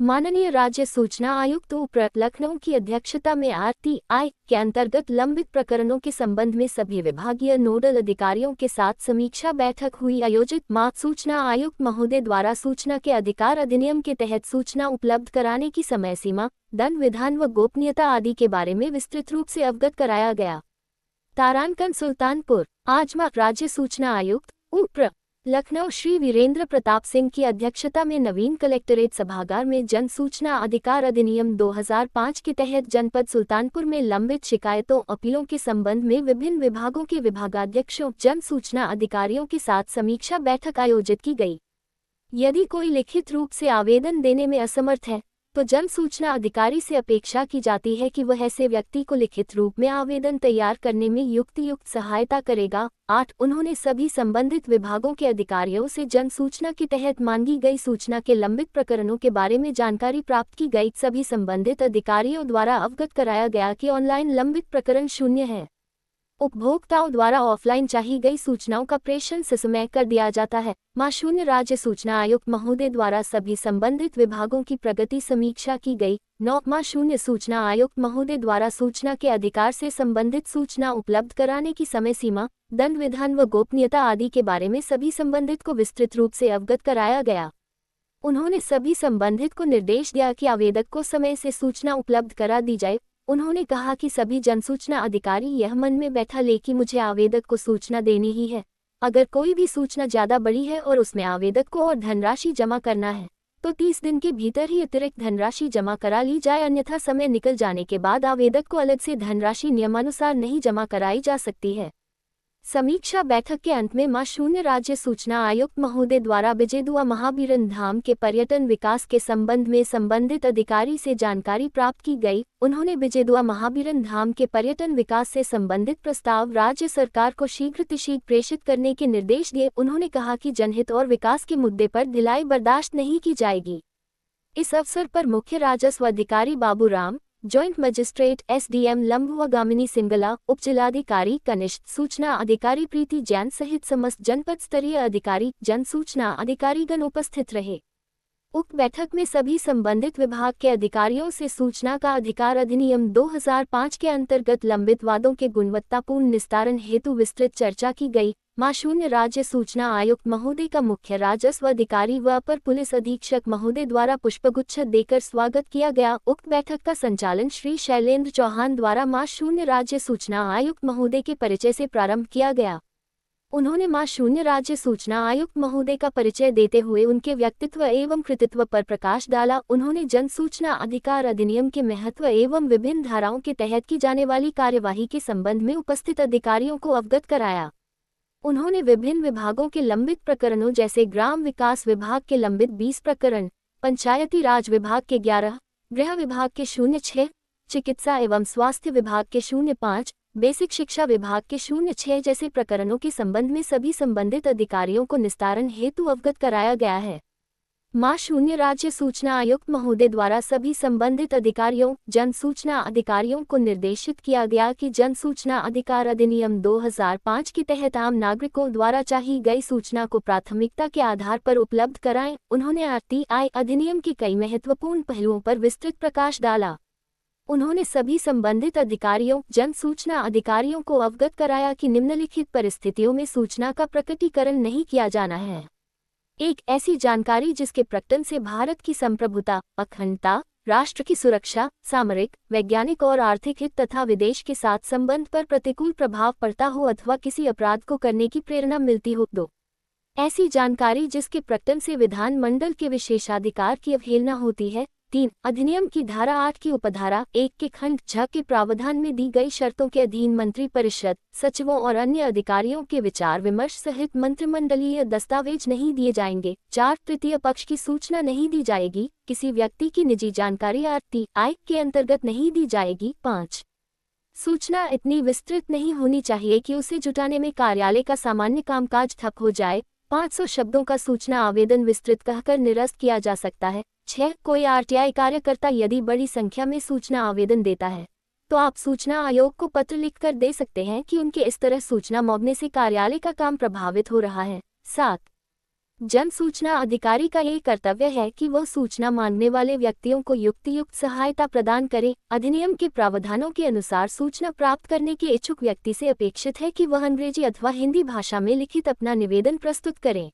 माननीय राज्य सूचना आयुक्त उप्र लखनऊ की अध्यक्षता में आरटीआई के अंतर्गत लंबित प्रकरणों के संबंध में सभी विभागीय नोडल अधिकारियों के साथ समीक्षा बैठक हुई। आयोजित सूचना आयुक्त महोदय द्वारा सूचना के अधिकार अधिनियम के तहत सूचना उपलब्ध कराने की समय सीमा, दंड विधान व गोपनीयता आदि के बारे में विस्तृत रूप से अवगत कराया गया। तारांकन सुल्तानपुर। आज राज्य सूचना आयुक्त उप्र लखनऊ श्री वीरेंद्र प्रताप सिंह की अध्यक्षता में नवीन कलेक्ट्रेट सभागार में जन सूचना अधिकार अधिनियम 2005 के तहत जनपद सुल्तानपुर में लंबित शिकायतों अपीलों के संबंध में विभिन्न विभागों के विभागाध्यक्षों जन सूचना अधिकारियों के साथ समीक्षा बैठक आयोजित की गई। यदि कोई लिखित रूप से आवेदन देने में असमर्थ है तो जन सूचना अधिकारी से अपेक्षा की जाती है कि वह ऐसे व्यक्ति को लिखित रूप में आवेदन तैयार करने में युक्त सहायता करेगा। 8 उन्होंने सभी संबंधित विभागों के अधिकारियों से जन सूचना के तहत मांगी गई सूचना के लंबित प्रकरणों के बारे में जानकारी प्राप्त की गई। सभी संबंधित अधिकारियों द्वारा अवगत कराया गया कि ऑनलाइन लंबित प्रकरण शून्य है। उपभोक्ताओं द्वारा ऑफलाइन चाही गई सूचनाओं का प्रेषण समय कर दिया जाता है। शून्य राज्य सूचना आयुक्त महोदय द्वारा सभी संबंधित विभागों की प्रगति समीक्षा की गई। 9 शून्य सूचना आयुक्त महोदय द्वारा सूचना के अधिकार से संबंधित सूचना उपलब्ध कराने की समय सीमा, दंड विधान व गोपनीयता आदि के बारे में सभी संबंधित को विस्तृत रूप से अवगत कराया गया। उन्होंने सभी संबंधित को निर्देश दिया कि आवेदक को समय से सूचना उपलब्ध करा दी जाए। उन्होंने कहा कि सभी जनसूचना अधिकारी यह मन में बैठा ले कि मुझे आवेदक को सूचना देनी ही है। अगर कोई भी सूचना ज्यादा बड़ी है और उसमें आवेदक को और धनराशि जमा करना है तो 30 दिन के भीतर ही अतिरिक्त धनराशि जमा करा ली जाए, अन्यथा समय निकल जाने के बाद आवेदक को अलग से धनराशि नियमानुसार नहीं जमा कराई जा सकती है। समीक्षा बैठक के अंत में शून्य राज्य सूचना आयुक्त महोदय द्वारा बिजेदुआ महावीरन धाम के पर्यटन विकास के संबंध में संबंधित अधिकारी से जानकारी प्राप्त की गई। उन्होंने बिजेदुआ महावीरन धाम के पर्यटन विकास से संबंधित प्रस्ताव राज्य सरकार को शीघ्र प्रेषित करने के निर्देश दिए। उन्होंने कहा कि जनहित और विकास के मुद्दे पर ढिलाई बर्दाश्त नहीं की जाएगी। इस अवसर पर मुख्य राजस्व अधिकारी Baburam, joint magistrate SDM Lambhua Gamini Singla, उप जिलाधिकारी कनिष्ठ सूचना अधिकारी प्रीति जैन सहित समस्त जनपद स्तरीय अधिकारी जन सूचना अधिकारीगण उपस्थित रहे। उक्त बैठक में सभी संबंधित विभाग के अधिकारियों से सूचना का अधिकार अधिनियम 2005 के अंतर्गत लंबित वादों के गुणवत्तापूर्ण निस्तारण हेतु विस्तृत चर्चा की गई। शून्य राज्य सूचना आयुक्त महोदय का मुख्य राजस्व अधिकारी व अपर पुलिस अधीक्षक महोदय द्वारा पुष्पगुच्छ देकर स्वागत किया गया। उक्त बैठक का संचालन श्री शैलेंद्र चौहान द्वारा शून्य राज्य सूचना आयुक्त महोदय के परिचय से प्रारंभ किया गया। उन्होंने शून्य राज्य सूचना आयुक्त महोदय का परिचय देते हुए उनके व्यक्तित्व एवं कृतित्व पर प्रकाश डाला। उन्होंने जन सूचना अधिकार अधिनियम के महत्व एवं विभिन्न धाराओं के तहत की जाने वाली कार्यवाही के संबंध में उपस्थित अधिकारियों को अवगत कराया। उन्होंने विभिन्न विभागों के लंबित प्रकरणों जैसे ग्राम विकास विभाग के लंबित 20 प्रकरण, पंचायती राज विभाग के 11, गृह विभाग के 06, चिकित्सा एवं स्वास्थ्य विभाग के 05, बेसिक शिक्षा विभाग के 06 जैसे प्रकरणों के संबंध में सभी संबंधित अधिकारियों को निस्तारण हेतु अवगत कराया गया है। शून्य राज्य सूचना आयुक्त महोदय द्वारा सभी संबंधित अधिकारियों जन सूचना अधिकारियों को निर्देशित किया गया कि जन सूचना अधिकार अधिनियम 2005 के तहत आम नागरिकों द्वारा चाही गई सूचना को प्राथमिकता के आधार पर उपलब्ध कराएं। उन्होंने आरटीआई अधिनियम के कई महत्वपूर्ण पहलुओं पर विस्तृत प्रकाश डाला। उन्होंने सभी संबंधित अधिकारियों जन सूचना अधिकारियों को अवगत कराया कि निम्नलिखित परिस्थितियों में सूचना का प्रकटीकरण नहीं किया जाना है। एक ऐसी जानकारी जिसके प्रकटन से भारत की संप्रभुता, अखंडता, राष्ट्र की सुरक्षा, सामरिक, वैज्ञानिक और आर्थिक हित तथा विदेश के साथ संबंध पर प्रतिकूल प्रभाव पड़ता हो अथवा किसी अपराध को करने की प्रेरणा मिलती हो। 2 ऐसी जानकारी जिसके प्रकटन से विधान मंडल के विशेषाधिकार की अवहेलना होती है। 3 अधिनियम की धारा 8 की उपधारा 1 के खंड 6 के प्रावधान में दी गई शर्तों के अधीन मंत्री परिषद, सचिवों और अन्य अधिकारियों के विचार विमर्श सहित मंत्रिमंडलीय दस्तावेज नहीं दिए जाएंगे। 4 तृतीय पक्ष की सूचना नहीं दी जाएगी। किसी व्यक्ति की निजी जानकारी आरटीआई के अंतर्गत नहीं दी जाएगी। 5 सूचना इतनी विस्तृत नहीं होनी चाहिए कि उसे जुटाने में कार्यालय का सामान्य कामकाज ठप हो जाए। 500 शब्दों का सूचना आवेदन विस्तृत कहकर निरस्त किया जा सकता है। 6 कोई आरटीआई कार्यकर्ता यदि बड़ी संख्या में सूचना आवेदन देता है तो आप सूचना आयोग को पत्र लिखकर दे सकते हैं कि उनके इस तरह सूचना मौगने से कार्यालय का काम प्रभावित हो रहा है। 7 जन सूचना अधिकारी का ये कर्तव्य है कि वह सूचना मांगने वाले व्यक्तियों को युक्त सहायता प्रदान करे। अधिनियम के प्रावधानों के अनुसार सूचना प्राप्त करने के इच्छुक व्यक्ति से अपेक्षित है कि वह अंग्रेजी अथवा हिंदी भाषा में लिखित अपना निवेदन प्रस्तुत करे।